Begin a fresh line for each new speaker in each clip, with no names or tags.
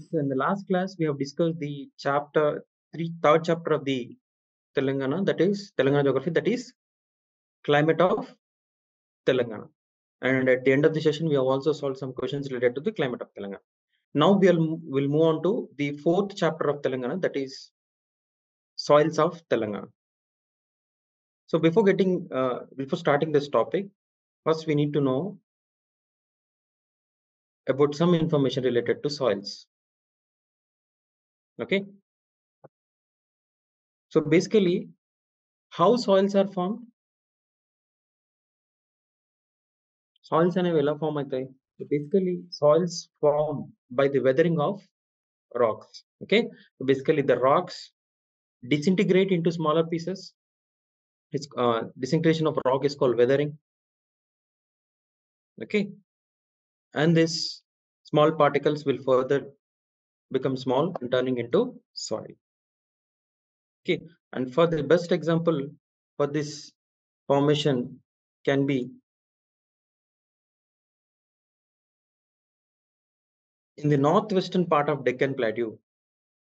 So in the last class, we have discussed the third chapter of the Telangana, that is Telangana geography, that is climate of Telangana. And at the end of the session, we have also solved some questions related to the climate of Telangana. Now we'll move on to the fourth chapter of Telangana, that is soils of Telangana. So before starting this topic, first we need to know about some information related to soils. Okay. So basically, how soils are formed? Soils అనేవి ఎలా form అవుతాయి? So basically, soils form by the weathering of rocks. Okay, so basically the rocks disintegrate into smaller pieces. It's disintegration of rock is called weathering. Okay, and this small particles will further become small and turning into soil. Okay, and for the best example for this formation can be in the northwestern part of Deccan Plateau.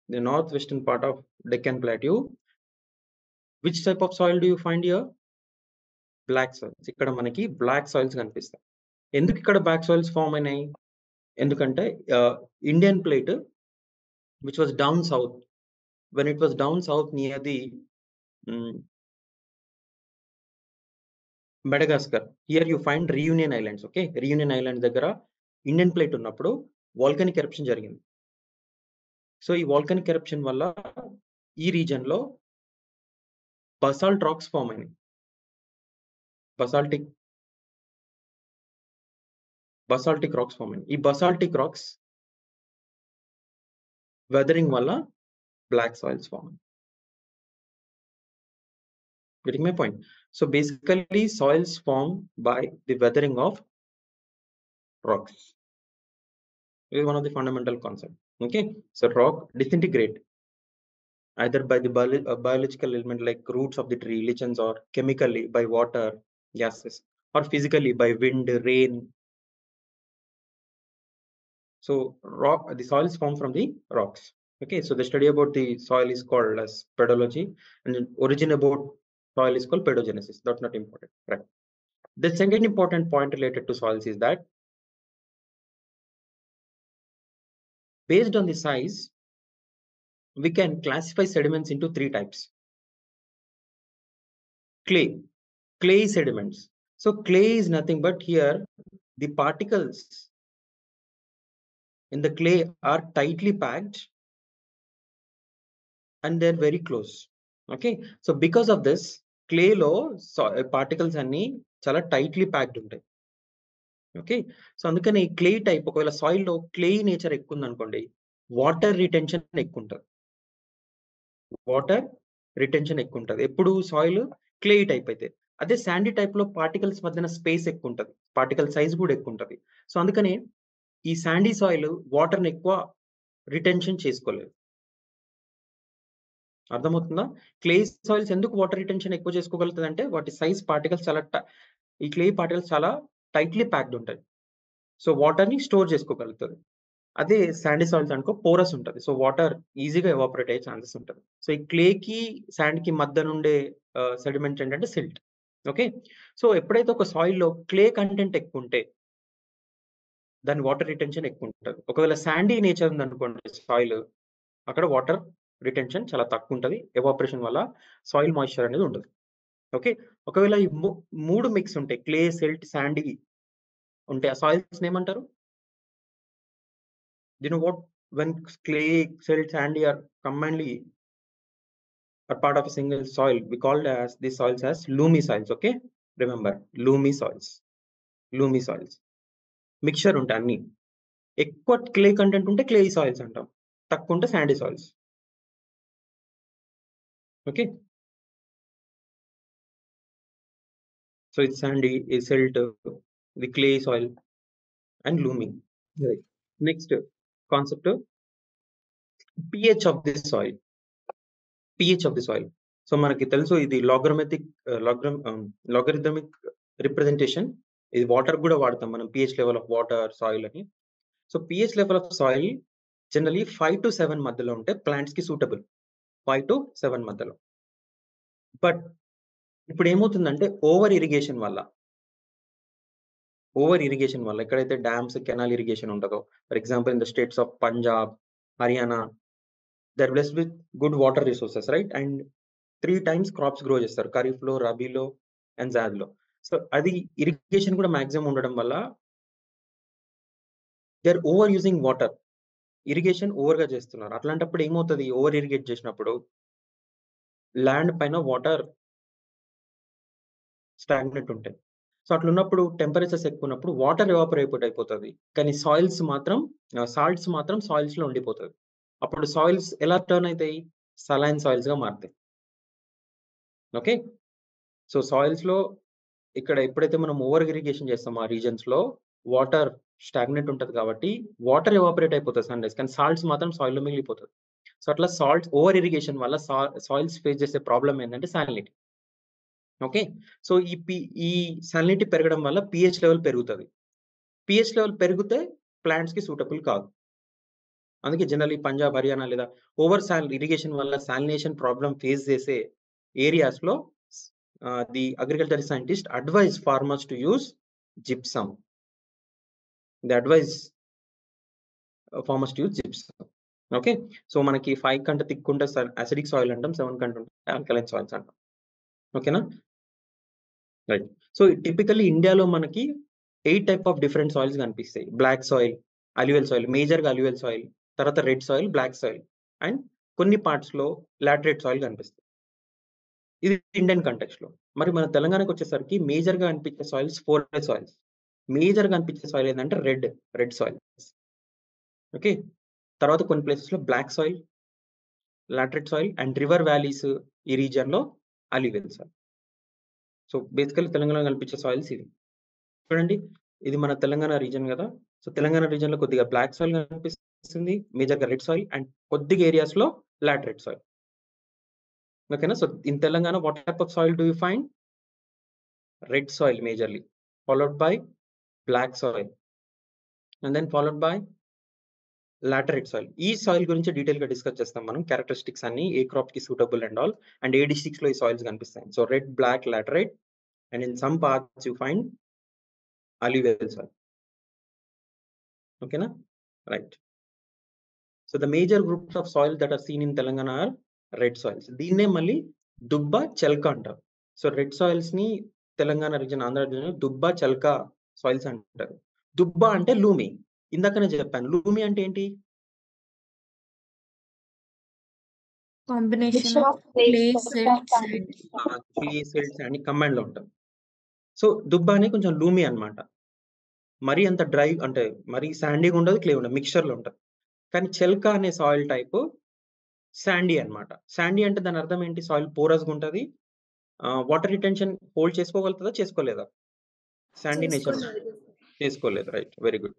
The northwestern part of Deccan Plateau. Which type of soil do you find here? Black soils. ఇక్కడ మనకి black soils కనిపిస్తాయి. ఎందుకు ఇక్కడ black soils form అయినాయి? ఎందుకంటే Indian plate which was down south, when it was down south near the Madagascar, here you find reunion islands. Okay, reunion island దగ్గర Indian plate ఉన్నప్పుడు volcanic eruption జరిగింది. So ఈ volcanic eruption వల్ల ఈ reason లో basalt racks form అయినాయి. Basaltic racks form అయినాయి. ఈ బసాల్టిక్ రాక్స్ వెదరింగ్ వల్ల బ్లాక్ సాయిల్స్ ఫామ్ అయినాయి. Getting my point? So basically, soils form by the weathering of rocks. This is one of the fundamental concepts. Okay, so rock disintegrate either by the biological element like roots of the tree, lichens, or chemically by water, gases, or physically by wind, rain. So the soils form from the rocks. Okay, so the study about the soil is called as pedology, and the origin about soil is called pedogenesis. That's not important, right? The second important point related to soils is that based on the size, we can classify sediments into three types. Clay sediments. So clay is nothing but here the particles in the clay are tightly packed and they're very close. Okay, so because of this, clay lo particles anni chala tightly packed ఉంటాయి. Okay, so అందుకని clay type ఒకవేళ soil లో clay nature ఎక్కువ ఉంది అనుకోండి, water retention ఎక్కువ ఉంటుంది. ఎప్పుడు సాయిల్ క్లే టైప్ అయితే. అదే శాండీ టైప్ లో పార్టికల్స్ మధ్యన స్పేస్ ఎక్కువ ఉంటుంది, పార్టికల్ సైజ్ కూడా ఎక్కువ ఉంటుంది. సో అందుకనే ఈ శాండీ సాయిల్ వాటర్ ని ఎక్కువ రిటెన్షన్ చేసుకోలేదు. అర్థమవుతుందా? క్లే సాయిల్స్ ఎందుకు వాటర్ రిటెన్షన్ ఎక్కువ చేసుకోగలుగుతుంది అంటే వాటి సైజ్ పార్టికల్స్ ఈ క్లే పార్టికల్స్ చాలా టైట్లీ ప్యాక్డ్ ఉంటాయి. సో వాటర్ ని స్టోర్ చేసుకోగలుగుతుంది. అదే శాండీ సాయిల్స్ అనుకో పోరస్ ఉంటుంది, సో వాటర్ ఈజీగా ఎవాపరేట్ అయ్యే ఛాన్సెస్ ఉంటుంది. సో ఈ క్లే కి శాండ్ కి మధ్య నుండే సెడిమెంట్ ఏంటంటే సిల్ట్. ఓకే, సో ఎప్పుడైతే ఒక సాయిల్ లో క్లే కంటెంట్ ఎక్కువ ఉంటే దాని వాటర్ రిటెన్షన్ ఎక్కువ ఉంటుంది. ఒకవేళ శాండీ నేచర్ ఉంది అనుకోండి సాయిల్, అక్కడ వాటర్ రిటెన్షన్ చాలా తక్కువ ఉంటుంది. ఎవాపరేషన్ వల్ల సాయిల్ మాయిశ్చర్ అనేది ఉండదు. ఓకే, ఒకవేళ ఈ మూడు మిక్స్ ఉంటాయి, క్లే, సిల్ట్, శాండీ ఉంటే ఆ సాయిల్స్ ఏమంటారు? You know what? When clay, silt, sandy are combinedly are part of a single soil, we call these soils as loomy soils. Okay, remember loomy soils. Mixture ఉంటే అన్ని ఎక్కువ clay content ఉంటే clay soils అంటాం, తక్కువ ఉంటే sandy soils. Okay, so ఇది sandy, ఇది silt, the clay soil and loamy. Next concept pH of the soil. So మనకి తెలుసు ఇది లాగరిథమిక్ రిప్రజెంటేషన్. ఇది వాటర్ కూడా వాడతాం మనం, pH level of water, soil అని. So pH level of soil generally 5 to 7 మధ్యలో ఉంటే ప్లాంట్స్‌కి సూటబుల్. 5 to 7 మధ్యలో. బట్ ఇప్పుడు ఏమవుతుందంటే ఓవర్ ఇరిగేషన్ వల్ల ఎక్కడైతే డ్యామ్స్, కెనాల్ ఇరిగేషన్ ఉంటదో, for example in the states of Punjab, Haryana, they are blessed with good water resources, right? And 3 times crops grow చేస్తారు. ఖరీఫ్‌లో, రబీలో అండ్ జాద్‌లో. సో అది ఇరిగేషన్ కూడా మాక్సిమం ఉండడం వల్ల they are over using water. Irrigation ఓవర్‌గా చేస్తున్నారు. అట్లాంటప్పుడు ఏమవుతది, ఓవర్ ఇరిగేట్ చేసినప్పుడు ల్యాండ్ పైన వాటర్ స్టాగ్నెంట్ ఉంటాయి. సో అట్లున్నప్పుడు టెంపరేచర్స్ ఎక్కువున్నప్పుడు వాటర్ ఎవాపరేట్ అయిపోతది. కానీ సాయిల్స్ మాత్రం సాల్ట్స్ మాత్రం సాయిల్స్‌లో ఉండిపోతది. అప్పుడు సాయిల్స్ ఎలా టర్న్ అయితాయి? సలైన్ సాయిల్స్‌గా మారుతాయి. ఓకే. సో సాయిల్స్‌లో ఇక్కడ ఎప్పుడైతే మనం ఓవర్ ఇరిగేషన్ చేస్తామో ఆ రీజియన్స్‌లో వాటర్ స్టాగ్నెంట్ ఉంటది కాబట్టి వాటర్ ఎవాపరేట్ అయిపోతది సన్ రైజ్. కానీ సాల్ట్స్ మాత్రం సాయిల్‌లో మిగిలిపోతది. సో అట్లా సాల్ట్స్ ఓవర్ ఇరిగేషన్ వల్ల సాయిల్స్ ఫేస్ చేసే ప్రాబ్లమ్ ఏంటంటే సాలినిటీ. ఓకే. సో ఈ సాలినిటీ పెరగడం వల్ల పీహెచ్ లెవెల్ పెరుగుతది. పీహెచ్ లెవెల్ పెరిగితే ప్లాంట్స్‌కి సూటబుల్ కాదు. అందుకే జనరల్లీ పంజాబ్, హర్యానా లేదా ఇరిగేషన్ వల్ల సాలినేషన్ ప్రాబ్లమ్ ఫేస్ చేసే ఏరియాస్‌లో the agriculture scientist advise farmers to use gypsum. They advise farmers to use gypsum. Okay. So మనకి 5 కంటే థిక్ ఉంటే అసిడిక్ సాయిల్ అంటాం. 7 కంటే ఉంటే ఆల్కలైన్ సాయిల్స్ అంటాం. ఓకేనా? రైట్. సో టిపికల్లీ ఇండియాలో మనకి 8 టైప్ ఆఫ్ డిఫరెంట్ సాయిల్స్ కనిపిస్తాయి. బ్లాక్ సాయిల్, అల్యూవియల్ సాయిల్, మేజర్‌గా అల్యూవియల్ సాయిల్, తర్వాత red soil, black soil and కొన్ని పార్ట్స్‌లో లాటరైట్ సాయిల్ కనిపిస్తాయి. ఇది ఇండియన్ కాంటెక్స్ట్‌లో. మరి మన తెలంగాణకొచ్చేసరికి మేజర్‌గా అనిపించే సాయిల్స్ 4 సాయిల్స్. మేజర్‌గా అనిపించే సాయిల్ ఏందంటే రెడ్ సాయిల్స్. ఓకే. తర్వాత కొన్ని ప్లేసెస్‌లో black soil, laterite soil and river valleys ఈ రీజియన్‌లో అల్యూవియల్ సాయిల్. సో బేసికల్లీ తెలంగాణలో కనిపించే సాయిల్స్ ఇవి. చూడండి, ఇది మన తెలంగాణ రీజియన్ గదా! సో తెలంగాణ రీజియన్‌లో కొద్దిగా బ్లాక్ సాయిల్ కనిపిస్తుంది. మేజర్‌గా రెడ్ సాయిల్ అండ్ కొద్దిగా ఏరియాస్‌లో లాటరైట్ సాయిల్. ఓకేనా? So in Telangana what type of soil do you find? Red soil మేజర్‌లీ, followed by black soil and then followed by laterite soil. ఈ సాయిల్ గురించి డీటెయిల్‌గా డిస్కస్ చేస్తాం మనం. క్యారెక్టరిస్టిక్స్ అన్ని ఏ క్రాప్‌కి సూటబుల్ అండ్ ఆల్. అండ్ ఏ డిస్ట్రిక్ట్స్‌లో ఈ సాయిల్స్ కనిపిస్తాయి. So red, black, laterite and in some parts you find alluvial soil. ఓకేనా? Right. So the major groups of soil that are seen in Telangana are red soils. దీన్నే మళ్ళీ దుబ్బ, చెల్క అంటారు. సో రెడ్ సాయిల్స్‌ని తెలంగాణ రీజియన్, ఆంధ్ర రీజియన్ దుబ్బ, చెల్క సాయిల్స్ అంటారు. దుబ్బ అంటే లూమి. ఇందాకనే చెప్పాను. లూమి అంటే ఏంటి?
Combination of clay, silt, sand.
Clay, silt, sand కంబైన్డ్‌లో ఉంటది. సో దుబ్బ అనేది కొంచెం లూమి అన్నమాట. మరీ అంత డ్రై అంటే మరీ శాండీగా ఉండదు, క్లే ఉండదు. మిక్స్చర్‌లో ఉంటది. కానీ చెల్క అనే సాయిల్ టైప్ శాండీ అన్నమాట. శాండీ అంటే దాని అర్థం ఏంటి? సాయిల్ పోరస్‌గా ఉంటది. వాటర్ రిటెన్షన్ హోల్డ్ చేసుకోగలుగుతదా? చేసుకోలేదా? శాండీ నేచర్ చేసుకోలేదు. Right. Very good.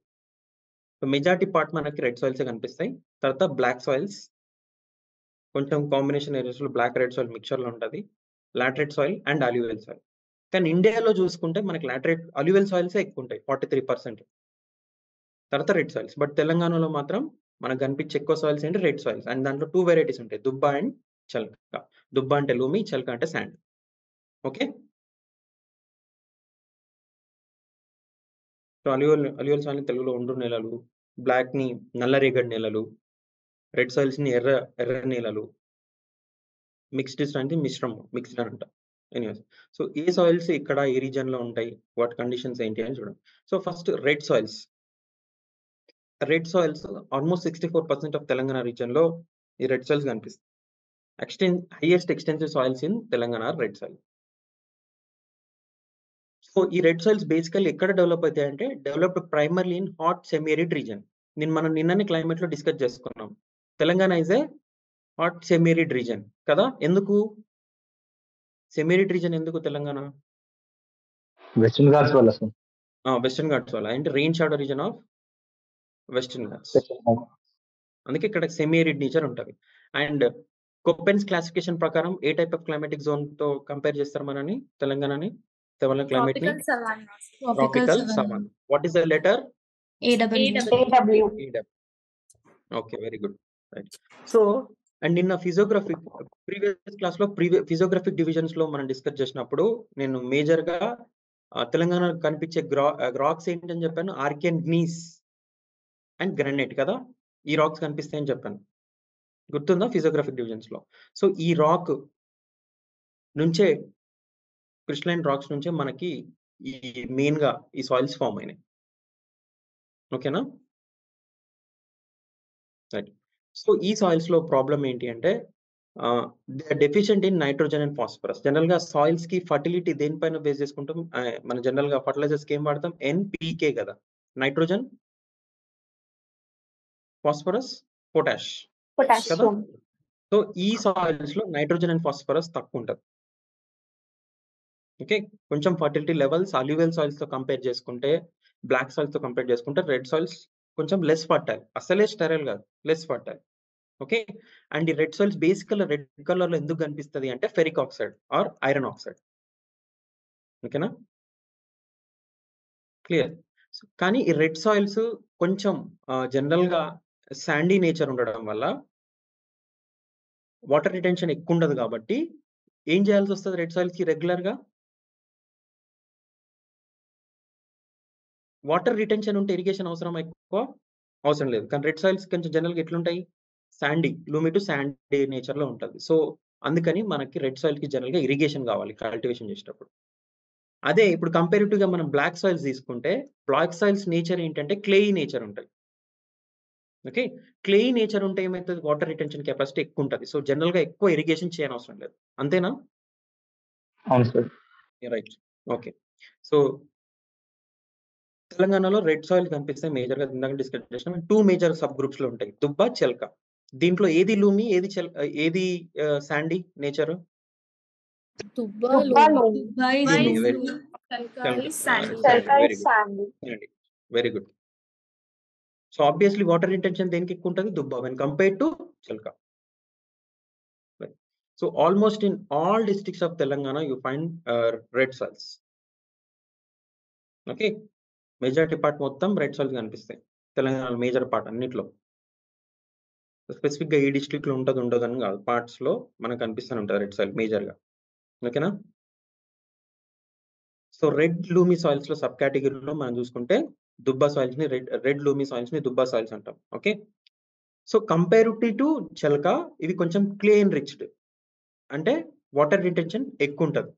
So majority part మనకి రెడ్ సాయిల్సే కనిపిస్తాయి. తర్వాత బ్లాక్ సాయిల్స్ కొంచెం కాంబినేషన్ ఏరియాస్‌లో బ్లాక్, రెడ్ సాయిల్ మిక్స్చర్‌లో ఉంటది. Laterite soil and alluvial soil. కానీ ఇండియాలో చూసుకుంటే మనకి అల్యూవియల్ సాయిల్సే ఎక్కువుంటాయి 43%. తర్వాత రెడ్ సాయిల్స్. బట్ తెలంగాణలో మాత్రం మనకు కనిపించే ఎక్కువ సాయిల్స్ ఏంటి? Red soils. అండ్ దాంట్లో 2 వెరైటీస్ ఉంటాయి. దుబ్బ అండ్ చెల్క. దుబ్బ అంటే లూమి, చెల్క అంటే శాండ్. ఓకే. సో అల్యూవియల్ సాయిల్‌ని తెలుగులో ఒండ్రు నేలలు, బ్లాక్‌ని నల్లరేగడి నేలలు, రెడ్ సాయిల్స్‌ని ఎర్ర నేలలు, మిక్స్డ్ అంటే మిక్స్డ్ అని అంటాం. ఎనీవేస్. సో ఏ సాయిల్స్ ఇక్కడ ఏ రీజియన్‌లో ఉంటాయి? వాటి కండిషన్స్ ఏంటి అని చూడండి. So first red soils. Red soils almost 64% of Telangana రీజియన్‌లో ఈ రెడ్ సాయిల్స్ కనిపిస్తాయి. Highest extensive soils in Telangana are red soil. So ఈ రెడ్ సాయిల్స్ బేసికల్లీ ఎక్కడ డెవలప్ అయితాయంటే developed primarily in hot semi arid region. మనం నిన్ననే క్లైమేట్‌లో డిస్కస్ చేసుకున్నాం. Telangana is a hot semi arid region కదా! ఎందుకు? సెమీ అరిడ్ రీజియన్ ఎందుకు తెలంగాణ?
వెస్టర్న్ ఘాట్స్ వల్ల సార్.
వెస్టర్న్ ఘాట్స్ వల్ల. అంటే rain shadow region of Western Ghats. అందుకే ఇక్కడ సెమీ అరిడ్ నేచర్ ఉంటది. అండ్ కొప్పెన్స్ క్లాసిఫికేషన్ ప్రకారం ఏ టైప్ ఆఫ్ క్లైమాటిక్ జోన్‌తో కంపేర్ చేస్తారు మనని తెలంగాణని? తెలంగాణ క్లైమేట్‌ని tropical savanna. What is the letter?
AW.
AW. Okay. Very good. Right. So, and నిన్న ప్రీవియస్ క్లాస్‌లో ఫిజియోగ్రాఫిక్ డివిజన్స్‌లో మనం డిస్కస్ చేసినప్పుడు నేను మేజర్‌గా తెలంగాణలో కనిపించే రాక్స్ ఏంటని చెప్పాను? ఆర్కియన్ గ్నీస్ అండ్ గ్రానైట్ కదా! ఈ రాక్స్ కనిపిస్తాయని చెప్పాను. గుర్తుందా ఫిజియోగ్రాఫిక్ డివిజన్స్‌లో? సో, ఈ రాక్ నుంచే క్రిస్టలైన్ రాక్స్ నుంచే మనకి ఈ మెయిన్‌గా ఈ సాయిల్స్ ఫార్మ్ అయినాయి. ఓకేనా? రైట్. సో, ఈ సాయిల్స్‌లో ప్రాబ్లమ్ ఏంటి అంటే they are deficient in nitrogen and phosphorus. జనరల్‌గా సాయిల్స్‌కి ఫర్టిలిటీ దేనిపైన బేస్ చేసుకుంటాం? మన జనరల్‌గా ఫెర్టిలైజర్స్‌కి ఏం వాడతాం? ఎన్‌పీకే కదా! నైట్రోజన్, ఫాస్ఫరస్, పొటాష్ కదా!
పొటాషియం.
సో, ఈ సాయిల్స్‌లో నైట్రోజన్ అండ్ ఫాస్ఫరస్ తక్కువుంటది. ఓకే. కొంచెం ఫర్టిలిటీ లెవెల్స్ అల్యూవియల్ సాయిల్స్‌తో కంపేర్ చేసుకుంటే, బ్లాక్ సాయిల్స్‌తో కంపేర్ చేసుకుంటే రెడ్ సాయిల్స్ కొంచెం లెస్ ఫర్టైల్. అస్సలే స్టెరైల్ కాదు. Less fertile. ఓకే. అండ్ ఈ రెడ్ సాయిల్స్ బేసికల్‌గా రెడ్ కలర్‌లో ఎందుకు కనిపిస్తది అంటే ferric oxide or iron oxide. ఓకేనా? క్లియర్. కానీ ఈ రెడ్ సాయిల్స్ కొంచెం జనరల్‌గా సాండీ నేచర్ ఉండడం వల్ల వాటర్ రిటెన్షన్ ఎక్కువుండదు కాబట్టి ఏం చేయాల్సొస్తది రెడ్ సాయిల్స్‌కి రెగ్యులర్‌గా? వాటర్ రిటెన్షన్ ఉంటే ఇరిగేషన్ అవసరమా ఎక్కువ? అవసరం లేదు. కానీ రెడ్ సాయిల్స్ కొంచెం జనరల్‌గా ఎట్లుంటాయి? లూమి టు సాండీ నేచర్‌లో ఉంటది. సో, అందుకని మనకి రెడ్ సాయిల్‌కి జనరల్‌గా ఇరిగేషన్ కావాలి కల్టివేషన్ చేసేటప్పుడు. అదే ఇప్పుడు కంపారిటివ్‌గా మనం బ్లాక్ సాయిల్స్ తీసుకుంటే, బ్లాక్ సాయిల్స్ నేచర్ ఏంటంటే క్లేయీ నేచర్ ఉంటది. ఓకే. క్లేయీ నేచర్ ఉంటే ఏమైతది? వాటర్ రిటెన్షన్ కెపాసిటీ ఎక్కువుంటది. సో, జనరల్‌గా ఎక్కువ ఇరిగేషన్ చేయనవసరం లేదు. అంతేనా?
అవును సార్.
రైట్. ఓకే. సో, తెలంగాణలో రెడ్ సాయిల్ కనిపిస్తాయి మేజర్‌గా ఇందాక డిస్కస్ చేసినాం. 2 మేజర్ సబ్ గ్రూప్స్‌లో ఉంటాయి. దుబ్బ, చెలక. దీంట్లో ఏది లూమి, ఏది సాండీ నేచరు?
తుబ్బా,
తుబ్బా,
లోమి.
లోమి.
తుబ్బా is
loamy.
lumi,
very
Talca
చెలక.
is sandy.
Telka
very
is
good.
sandy.
Very good. So, obviously water retention దేనికి ఎక్కువుంటది? దుబ్బ వెన్ కంపేర్డ్ టు చెలక. Right. So almost in all districts of Telangana, you find red soils. Okay. Majority part మొత్తం red soils కనిపిస్తాయి. Telangana major part అన్నిట్లో. స్పెసిఫిక్‌గా ఈ డిస్ట్రిక్ట్‌లో ఉంటది, ఉండదని కాదు. పార్ట్స్‌లో మనకు కనిపిస్తూనే ఉంటది రెడ్ సాయిల్ మేజర్‌గా. ఓకేనా? సో, రెడ్ లూమి సాయిల్స్‌లో సబ్ కేటగరీలో మనం చూసుకుంటే దుబ్బ సాయిల్స్‌ని రెడ్ లూమి సాయిల్స్‌ని దుబ్బ సాయిల్స్ అంటాం. ఓకే. సో, కంపారిటివ్ టు చెలక ఇవి కొంచెం క్లే ఎన్రిచ్డ్. అంటే వాటర్ రిటెన్షన్ ఎక్కువుంటది.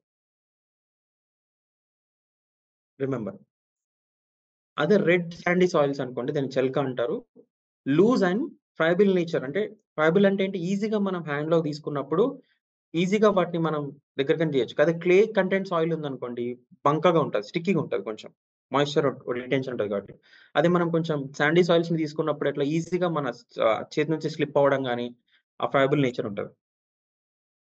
రిమెంబర్. అదే రెడ్ శాండీ సాయిల్స్ అనుకోండి దాన్ని చెలక అంటారు. లూజ్ అండ్ ఫ్రైబుల్ నేచర్ అంటే ఫ్రైబుల్ అంటే ఏంటి? ఈజీగా మనం హ్యాండ్‌లోకి తీసుకున్నప్పుడు ఈజీగా వాటిని మనం దగ్గరకని చేయొచ్చు. అదే క్లే కంటెంట్ సాయిల్ ఉందనుకోండి బంకగా ఉంటది. స్టిక్కీగా ఉంటది కొంచెం. మాయిశ్చర్ రిటెన్షన్ ఉంటది కాబట్టి. అదే మనం కొంచెం శాండీ సాయిల్స్‌ని తీసుకున్నప్పుడు ఎట్లా ఈజీగా మన చేతి నుంచి స్లిప్ అవ్వడం గాని, ఆ ఫ్రైబుల్ నేచర్ ఉంటది.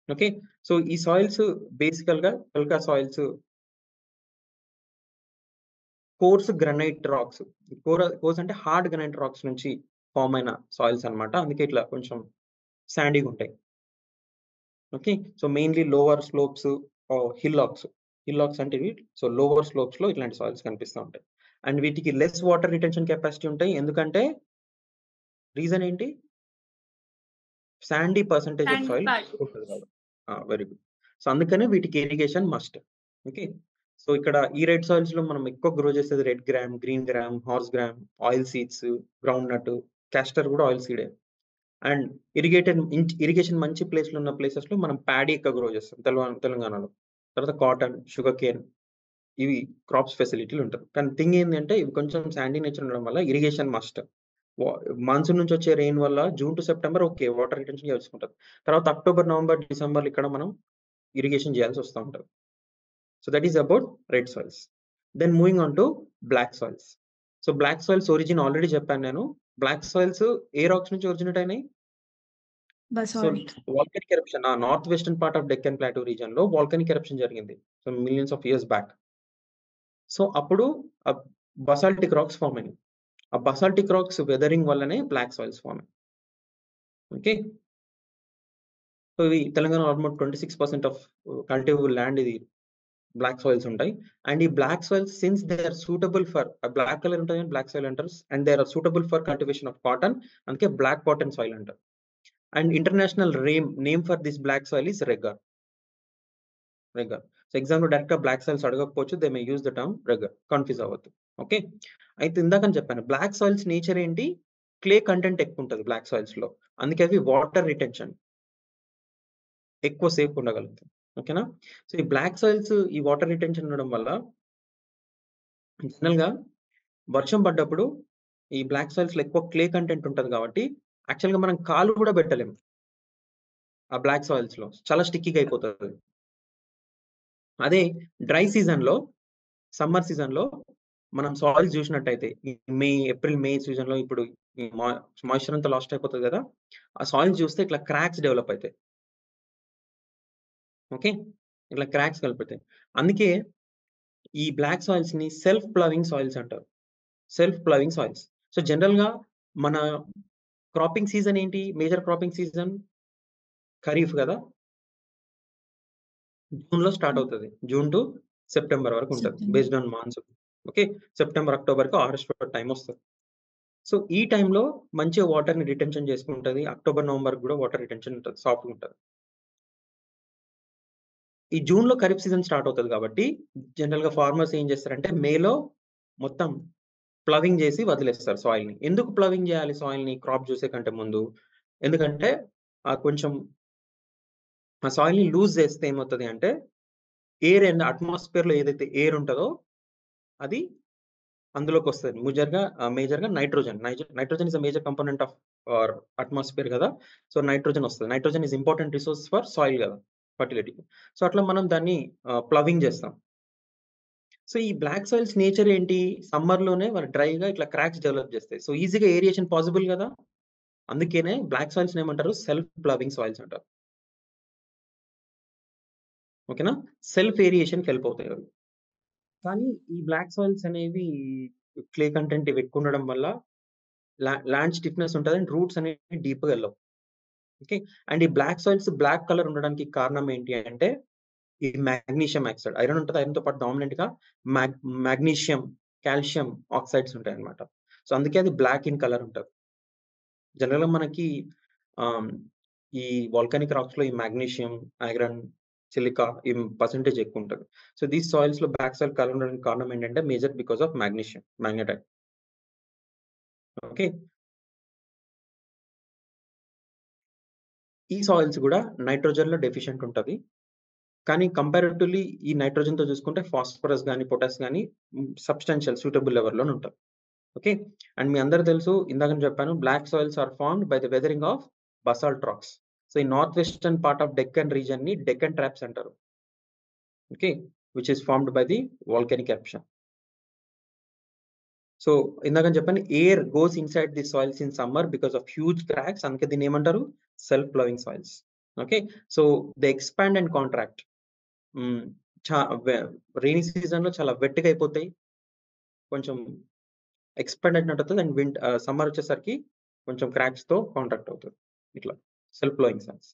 ఓకే. సో, ఈ సాయిల్స్ బేసికల్‌గా చెలక soils coarse granite rocks. Coarse అంటే హార్డ్ గ్రానైట్ రాక్స్ నుంచి ఫార్మ్ అయిన సాయిల్స్ అన్నమాట. అందుకే ఇట్లా కొంచెం సాండీగుంటాయి. ఓకే. సో, మెయిన్‌లీ లోవర్ స్లోప్స్ హిల్లాక్స్. హిల్లాక్స్ అంటే ఇవి. సో, లోవర్ స్లోప్స్‌లో ఇట్లాంటి సాయిల్స్ కనిపిస్తా ఉంటాయి. అండ్ వీటికి లెస్ వాటర్ రిటెన్షన్ కెపాసిటీ ఉంటాయి. ఎందుకంటే రీజన్ ఏంటి? Sandy percentage of
Sandy
soil
part.
ఎక్కువుంటది కాబట్టి. Very good. సో, అందుకనే వీటికి ఇరిగేషన్ మస్ట్. ఓకే. సో, ఇక్కడ ఈ రెడ్ సాయిల్స్‌లో మనం ఎక్కువ గ్రో చేసేది red gram, green gram, horse gram, oil seeds, groundnut, castor కూడా ఆయిల్ సీడే. అండ్ ఇరిగేషన్ మంచి ప్లేస్‌లో ఉన్న ప్లేసెస్‌లో మనం ప్యాడీ ఎక్కువ గ్రో చేస్తాం తెలంగాణలో. తర్వాత కాటన్, షుగర్ కేన్ ఇవి క్రాప్స్ ఫెసిలిటీలు ఉంటది. కానీ థింగ్ ఏందంటే ఇవి కొంచెం సాండీ నేచర్ ఉండడం వల్ల ఇరిగేషన్ మస్ట్. వా మాన్సూన్ నుంచి వచ్చే రెయిన్ వల్ల June to September okay. Water retention చేసుకుంటది. తర్వాత అక్టోబర్, నవంబర్, డిసెంబర్‌లో ఇక్కడ మనం ఇరిగేషన్ చేయాల్సి వస్తా ఉంటది. So that is about red soils. Then moving on to black soils. So black soils origin already చెప్పాను నేను. బ్లాక్ సాయిల్స్ ఏ రాక్స్ నుంచి ఒరిజినేట్ అయినాయి? So
Basalt.
Volcanic eruption north western part of Deccan plateau రీజియన్‌లో volcanic eruption జరిగింది. So millions of years back. So అప్పుడు basaltic rocks form అయినాయి. ఆ బసాల్టిక్ రాక్స్ వెదరింగ్ వల్లనే బ్లాక్ సాయిల్స్ ఫార్మ్ అయ్యాయి. ఓకే. సో ఇవి Telangana almost 26% of cultivable land ఇది black soils ఉంటాయి. అండ్ ఈ black soils since they are suitable for black colour ఉంటుంది బ్లాక్ సాయిల్ అంటారు. And they are suitable for cultivation of cotton, అందుకే black cotton soil అంటారు. And international name for this black soil is regur. So exam లో direct గా black soils అడగకపోవచ్చు, they may use the term regur, confuse అవ్వద్దు. Okay, అయితే ఇందాకని చెప్పాను black soils nature ఏంటి, క్లే కంటెంట్ ఎక్కువ ఉంటుంది బ్లాక్ సాయిల్స్ లో, అందుకే అవి వాటర్ రిటెన్షన్ ఎక్కువ సేపు ఉండగలుగుతాయి. ఓకేనా, సో ఈ బ్లాక్ సాయిల్స్ ఈ వాటర్ రిటెన్షన్ ఉండడం వల్ల జనరల్ గా వర్షం పడ్డప్పుడు ఈ బ్లాక్ సాయిల్స్ లో ఎక్కువ క్లే కంటెంట్ ఉంటుంది కాబట్టి యాక్చువల్ గా మనం కాలు కూడా పెట్టలేము ఆ బ్లాక్ సాయిల్స్ లో, చాలా స్టిక్కీగా అయిపోతుంది. అదే డ్రై సీజన్ లో, సమ్మర్ సీజన్ లో మనం సాయిల్స్ చూసినట్టయితే ఏప్రిల్ మే సీజన్ లో ఇప్పుడు మాయిశ్చర్ అంతా లాస్ట్ అయిపోతుంది కదా, ఆ సాయిల్స్ చూస్తే ఇట్లా క్రాక్స్ డెవలప్ అవుతాయి. ఓకే, ఇట్లా క్రాక్స్ కలిపితాయి. అందుకే ఈ బ్లాక్ సాయిల్స్ ని సెల్ఫ్ ప్లవింగ్ సాయిల్స్ అంటారు, self ploughing soils. So general గా మన క్రాపింగ్ సీజన్ ఏంటి, మేజర్ క్రాపింగ్ సీజన్ ఖరీఫ్ కదా, జూన్ లో స్టార్ట్ అవుతుంది, జూన్ టు సెప్టెంబర్ వరకు ఉంటుంది based on monsoon. Okay, September October కి హార్వెస్ట్ టైం వస్తుంది. సో ఈ టైంలో మంచిగా వాటర్ ని రిటెన్షన్ చేసుకుంటుంది, అక్టోబర్ నవంబర్ కూడా వాటర్ రిటెన్షన్ ఉంటుంది, సాఫ్ట్ ఉంటుంది. ఈ జూన్ లో ఖరీఫ్ సీజన్ స్టార్ట్ అవుతుంది కాబట్టి జనరల్ గా ఫార్మర్స్ ఏం చేస్తారంటే మేలో మొత్తం ప్లవింగ్ చేసి వదిలేస్తారు సాయిల్ ని. ఎందుకు ప్లవింగ్ చేయాలి సాయిల్ ని క్రాప్ చూసే కంటే ముందు, ఎందుకంటే కొంచెం ఆ సాయిల్ ని లూజ్ చేస్తే ఏమవుతుంది అంటే ఎయిర్ అండ్ అట్మాస్ఫియర్ లో ఏదైతే ఎయిర్ ఉంటుందో అది అందులోకి వస్తుంది. మేజర్ గా nitrogen is a major component of atmosphere కదా, సో నైట్రోజన్ వస్తుంది. Nitrogen is important resource for soil కదా, ఫర్టిలిటీ. సో అట్లా మనం దాన్ని ప్లవింగ్ చేస్తాం. సో ఈ బ్లాక్ సాయిల్స్ నేచర్ ఏంటి, సమ్మర్ లోనే వాళ్ళు డ్రైగా ఇట్లా క్రాక్స్ డెవలప్ చేస్తాయి. సో ఈజీగా ఏరియేషన్ పాసిబుల్ కదా, అందుకేనే బ్లాక్ సాయిల్స్ ఏమంటారు, సెల్ఫ్ ప్లవింగ్ సాయిల్స్ అంటారు. ఓకేనా, సెల్ఫ్ ఏరియేషన్కి హెల్ప్ అవుతాయి అవి. కానీ ఈ బ్లాక్ సాయిల్స్ అనేవి క్లే కంటెంట్ ఇవి ఎక్కువ ఉండడం వల్ల ల్యాండ్ స్టిఫ్నెస్ ఉంటుంది అండ్ రూట్స్ అనేవి డీప్ గా వెళ్ళవు. ఓకే, అండ్ ఈ బ్లాక్ సాయిల్స్ బ్లాక్ కలర్ ఉండడానికి కారణం ఏంటి అంటే ఈ మాగ్నీషియం ఆక్సైడ్, ఐరన్ ఉంటుంది, ఐరన్ తో పాటు డామినెంట్ గా మాగ్నీషియం, కాల్షియం ఆక్సైడ్స్ ఉంటాయి అన్నమాట. సో అందుకే అది బ్లాక్ ఇన్ కలర్ ఉంటుంది. జనరల్ గా మనకి ఈ వాల్కానిక్ రాక్స్ లో ఈ మాగ్నీషియం, ఐరన్, సిలికా ఈ పర్సెంటేజ్ ఎక్కువ ఉంటుంది. సో దీస్ సాయిల్స్ లో బ్లాక్ సాయిల్ కలర్ ఉండడానికి కారణం ఏంటంటే major because of magnesium, magnetite. Okay, ఈ సాయిల్స్ కూడా నైట్రోజన్ లో డెఫిషియెంట్ ఉంటుంది, కానీ కంపారిటివ్లీ ఈ నైట్రోజన్ తో చూసుకుంటే ఫాస్ఫరస్ కానీ పొటాస్ కానీ సబ్స్టాన్షియల్ సూటబుల్ లెవెల్లో ఉంటుంది. ఓకే, అండ్ మీ అందరూ తెలుసు ఇందాక చెప్పాను black soils are formed by the weathering of basalt rocks. So ఈ north western part of Deccan region ని డెక్కన్ ట్రాప్స్ అంటారు. Okay, which is formed by the volcanic eruption. So ఇందాక చెప్పాను air goes inside the soils in summer because of huge cracks, అందుకే దీన్ని ఏమంటారు, self ploughing soils. Okay, so they expand and contract. Rainy season లో చాలా వెట్గా అయిపోతాయి, కొంచెం expand అయినట్టు అవుతుంది, అండ్ సమ్మర్ వచ్చేసరికి కొంచెం క్రాక్స్ తో కాంట్రాక్ట్ అవుతుంది, ఇట్లా self flowing soils.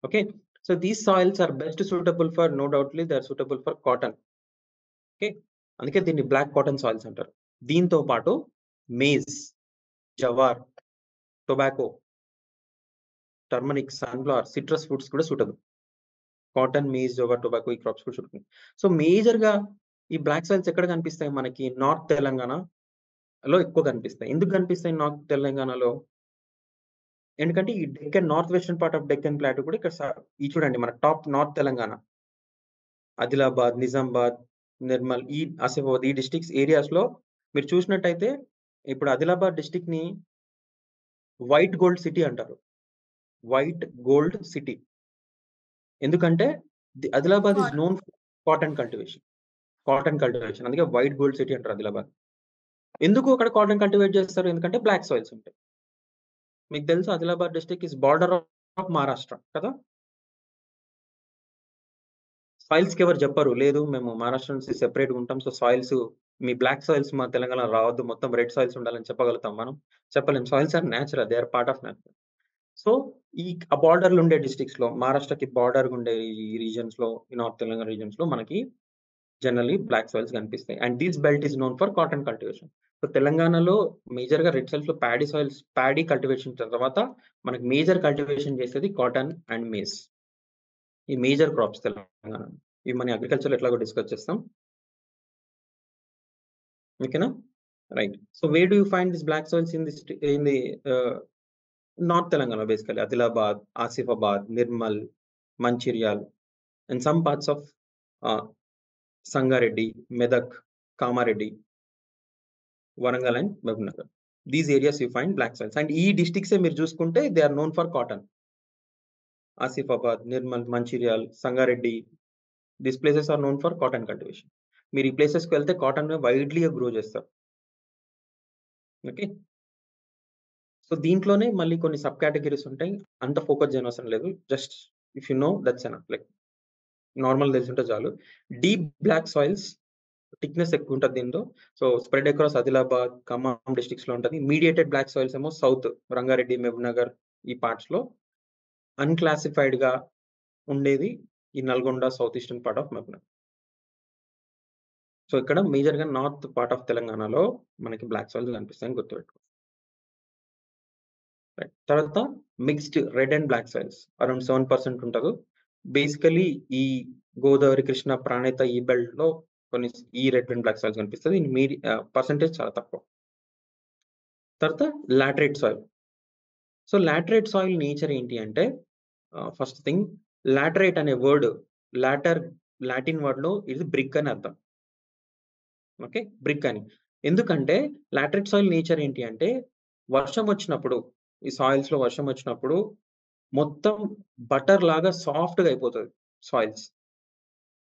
Okay, so these soils are best suitable for, no doubtly they are suitable for cotton. Okay, అందుకే దీన్ని బ్లాక్ కాటన్ సాయిల్స్ అంటారు. దీంతో పాటు maize, jowar, tobacco, turmeric, sunflower, citrus fruits కూడా suitable. Cotton, maize, jowar, tobacco ఈ crops కూడా suitable. So major గా ఈ బ్లాక్ సాయిల్స్ ఎక్కడ కనిపిస్తాయి మనకి, నార్త్ తెలంగాణలో ఎక్కువ కనిపిస్తాయి. ఎందుకు కనిపిస్తాయి నార్త్ తెలంగాణలో, ఎందుకంటే ఈ Deccan north western part of Deccan plateau కూడా ఇక్కడ ఈ చూడండి మన టాప్ నార్త్ తెలంగాణ, ఆదిలాబాద్, నిజామాబాద్, నిర్మల్, ఈ ఆసిఫాబాద్ ఈ డిస్ట్రిక్ట్స్ ఏరియాస్ లో మీరు చూసినట్టయితే ఇప్పుడు ఆదిలాబాద్ డిస్ట్రిక్ట్ ని వైట్ గోల్డ్ సిటీ అంటారు, వైట్ గోల్డ్ సిటీ. ఎందుకంటే Adilabad is known for cotton cultivation, అందుకే వైట్ గోల్డ్ సిటీ అంటారు ఆదిలాబాద్. ఎందుకు అక్కడ కాటన్ కల్టివేట్ చేస్తారు, ఎందుకంటే బ్లాక్ సాయిల్స్ ఉంటాయి. మీకు తెలుసు Adilabad district is border of Maharashtra కదా, సాయిల్స్ కి ఎవరు చెప్పరు, లేదు మేము మహారాష్ట్ర నుంచి సెపరేట్ గా ఉంటాం, సో సాయిల్స్ మీ బ్లాక్ సాయిల్స్ మా తెలంగాణ రావద్దు, మొత్తం రెడ్ సాయిల్స్ ఉండాలని చెప్పగలుగుతాం మనం, చెప్పలేం. Soils are natural, they are part of nature. So ఈ బార్డర్లు ఉండే డిస్ట్రిక్ట్స్ లో, మహారాష్ట్రకి బార్డర్ ఉండే ఈ రీజన్స్ లో, ఈ నార్త్ తెలంగాణ రీజన్స్ లో మనకి జనరల్లీ బ్లాక్ సాయిల్స్ కనిపిస్తాయి. And this belt is known for cotton cultivation. So తెలంగాణలో మేజర్‌గా రెడ్ సాయిల్స్‌లో ప్యాడీ కల్టివేషన్ తర్వాత మనకు మేజర్ కల్టివేషన్ చేసేది కాటన్ అండ్ మేజ్. ఈ మేజర్ క్రాప్స్ తెలంగాణలో. ఇవి మన అగ్రికల్చర్‌లో ఎట్లాగో డిస్కస్ చేస్తాం. ఓకేనా? Right. So where do you find this black soils in the north Telangana basically Adilabad, Asifabad, Nirmal, Mancherial and some parts of Sangareddy, Medak, Kamareddy, Warangal and Mehboob. These areas you find black soils. And ఈ districts మీరు చూసుకుంటే they are known for cotton. Asifabad, Nirmal, Mancherial, Sangareddy, these places are known for cotton cultivation. మీరు ఈ places కి వెళ్తే cotton widely grow చేస్తారు. Okay, so దీంట్లోనే మళ్ళీ కొన్ని సబ్ కేటగిరీస్ ఉంటాయి. అంత ఫోకస్ చేయనవసరం లేదు. Just if you know that's enough. Like normal తెలిసి చాలు. డీప్ బ్లాక్ సాయిల్స్ థిక్నెస్ ఎక్కువ ఉంటుంది దీంతో. So spread across Adilabad, Khammam districts లో ఉంటుంది. మీడియేటెడ్ బ్లాక్ సాయిల్స్ ఏమో సౌత్ రంగారెడ్డి, మహబూబ్ నగర్ ఈ పార్ట్స్ లో. అన్క్లాసిఫైడ్ గా ఉండేది ఈ Nalgonda, south eastern part of Mahabubnagar. So ఇక్కడ మేజర్ గా నార్త్ పార్ట్ ఆఫ్ తెలంగాణలో మనకి బ్లాక్ సాయిల్స్ కనిపిస్తాయని గుర్తుపెట్టుకో. తర్వాత mixed red and black soils around 7% ఉంటుంది. బేసికలీ ఈ గోదావరి, కృష్ణ, ప్రాణేత ఈ బెల్ట్ లో కొన్ని ఈ రెడ్ అండ్ బ్లాక్ సాయిల్స్ కనిపిస్తుంది. పర్సంటేజ్ చాలా తక్కువ. తర్వాత laterite soil. So laterite soil nature ఏంటి అంటే, ఫస్ట్ థింగ్ లాటరైట్ అనే వర్డ్ లాటిన్ వర్డ్ లో ఇది బ్రిక్ అని అర్థం. ఓకే, బ్రిక్ అని. ఎందుకంటే లాటరైట్ సాయిల్ నేచర్ ఏంటి అంటే, వర్షం వచ్చినప్పుడు ఈ సాయిల్స్ లో వర్షం వచ్చినప్పుడు మొత్తం బటర్ లాగా సాఫ్ట్ గా అయిపోతుంది సాయిల్స్.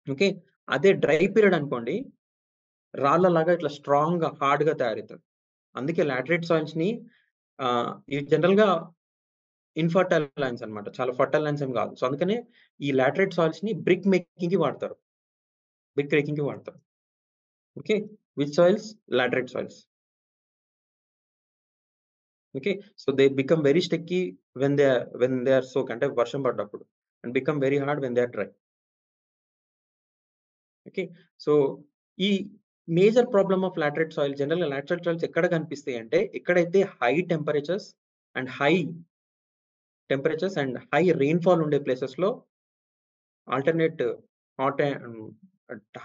ఓకే, అదే డ్రై పీరియడ్ అనుకోండి, రాళ్ళలాగా ఇట్లా స్ట్రాంగ్ గా హార్డ్ గా తయారవుతుంది. అందుకే లాటరైట్ సాయిల్స్ ని ఇవి జనరల్ గా ఇన్ఫర్టైల్ ల్యాండ్స్ అనమాట, చాలా ఫర్టైల్ ల్యాండ్స్ ఏం కాదు. సో అందుకనే ఈ లాటరైట్ సాయిల్స్ ని బ్రిక్ మేకింగ్ కి వాడతారు, బ్రిక్ మేకింగ్ కి వాడతారు. Okay, which soils? Laterite soils. Okay, so they become very sticky when they are soak, అంటే వర్షం పడ్డప్పుడు, and become very hard when they are dry. Okay, so ఈ major problem of laterite soil, general laterite soils ఎక్కడ కనిపిస్తాయి అంటే, ఎక్కడైతే high temperatures and high rainfall ఉండే places లో, alternate hot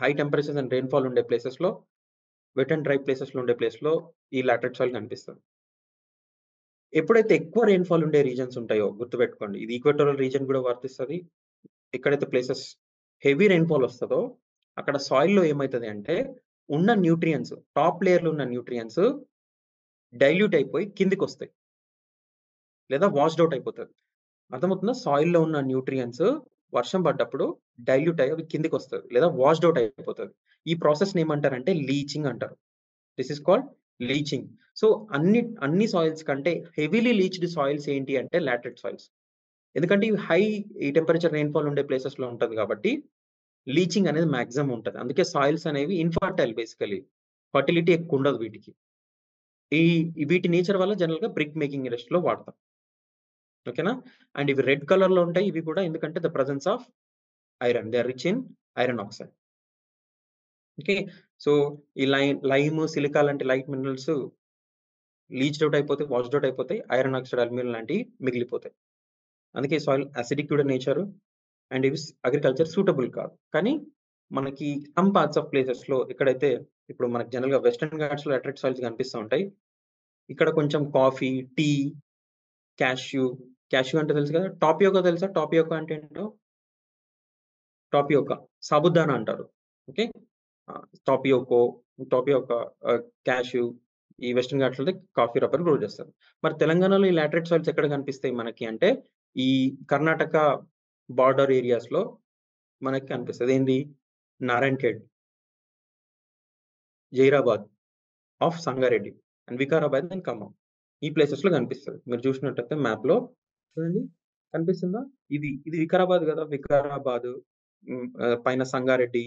high temperatures and rainfall ఉండే ప్లేసెస్ లో, wet and dry places లో ఉండే ప్లేస్ లో ఈ లాటరైట్ సాయిల్ కనిపిస్తుంది. ఎప్పుడైతే ఎక్కువ రెయిన్ఫాల్ ఉండే రీజన్స్ ఉంటాయో గుర్తుపెట్టుకోండి, ఇది ఈక్వెటోరియల్ రీజన్ కూడా వర్తిస్తుంది. ఎక్కడైతే ప్లేసెస్ హెవీ రెయిన్ఫాల్ వస్తుందో అక్కడ సాయిల్ లో ఏమవుతుంది అంటే, ఉన్న న్యూట్రియన్స్, టాప్ లేయర్ లో ఉన్న న్యూట్రియన్స్ డైల్యూట్ అయిపోయి కిందికి వస్తాయి, లేదా వాష్డ్ అవుట్ అయిపోతుంది. అర్థమవుతుందా? సాయిల్ లో ఉన్న న్యూట్రియన్స్ వర్షం పడ్డప్పుడు డైల్యూట్ అయ్యి అవి కిందికి వస్తుంది, లేదా వాష్డ్ అవుట్ అయిపోతుంది. ఈ ప్రాసెస్ ఏమంటారంటే లీచింగ్ అంటారు. This is called leaching. So అన్ని సాయిల్స్ కంటే హెవీలీ లీచ్డ్ సాయిల్స్ ఏంటి అంటే లాటరైట్ సాయిల్స్. ఎందుకంటే ఇవి హై టెంపరేచర్ రెయిన్ఫాల్ ఉండే ప్లేసెస్ లో ఉంటుంది కాబట్టి లీచింగ్ అనేది మాక్సిమం ఉంటుంది. అందుకే సాయిల్స్ అనేవి ఇన్ఫర్టైల్, బేసికలీ ఫర్టిలిటీ ఎక్కువ ఉండదు వీటికి. వీటి నేచర్ వల్ల జనరల్ గా బ్రిక్ మేకింగ్ ఇండస్ట్రీలో వాడతాం. ఓకేనా? అండ్ ఇవి రెడ్ కలర్ లో ఉంటాయి. ఇవి కూడా ఎందుకంటే the presence of iron, they are rich in iron oxide. Okay, so ఈ లైమ్, సిలికా లాంటి లైట్ మినరల్స్ లీచ్డ్ అవుట్ అయిపోతాయి, వాష్డ్ అవుట్ అయిపోతాయి, ఐరన్ ఆక్సైడ్, అల్యూమినియం లాంటివి మిగిలిపోతాయి. అందుకే సాయిల్ అసిడిక్ కూడా నేచర్, అండ్ ఇవి అగ్రికల్చర్ సూటబుల్ కాదు. కానీ మనకి సమ్ పార్ట్స్ ఆఫ్ ప్లేసెస్ లో, ఎక్కడైతే ఇప్పుడు మనకి జనరల్ గా వెస్టర్న్ ఘాట్స్ లో లాటరైట్ సాయిల్స్ కనిపిస్తూ ఉంటాయి. ఇక్కడ కొంచెం కాఫీ, టీ, క్యాష్యూ అంటే తెలుసు కదా. టాపియోకా తెలుసా? టాపియోకా అంటే ఏంటో? టాపియోకా సాబుదానా అంటారు. ఓకే, టాపియోకా, క్యాష్యూ ఈ వెస్టర్న్ ఘాట్స్ లో కాఫీ రబ్బర్ గ్రో చేస్తారు. మరి తెలంగాణలో ఈ లాటరైట్ సాయిల్స్ ఎక్కడ కనిపిస్తాయి మనకి అంటే, ఈ కర్ణాటక బార్డర్ ఏరియాస్ లో మనకి కనిపిస్తుంది. ఏంది? Narayankhed, Zaheerabad of Sangareddy, and Vikarabad and Khammam ఈ ప్లేసెస్ లో కనిపిస్తుంది. మీరు చూసినట్టయితే మ్యాప్ లో చూడండి, కనిపిస్తుందా? ఇది వికారాబాద్ కదా. వికారాబాద్ పైన సంగారెడ్డి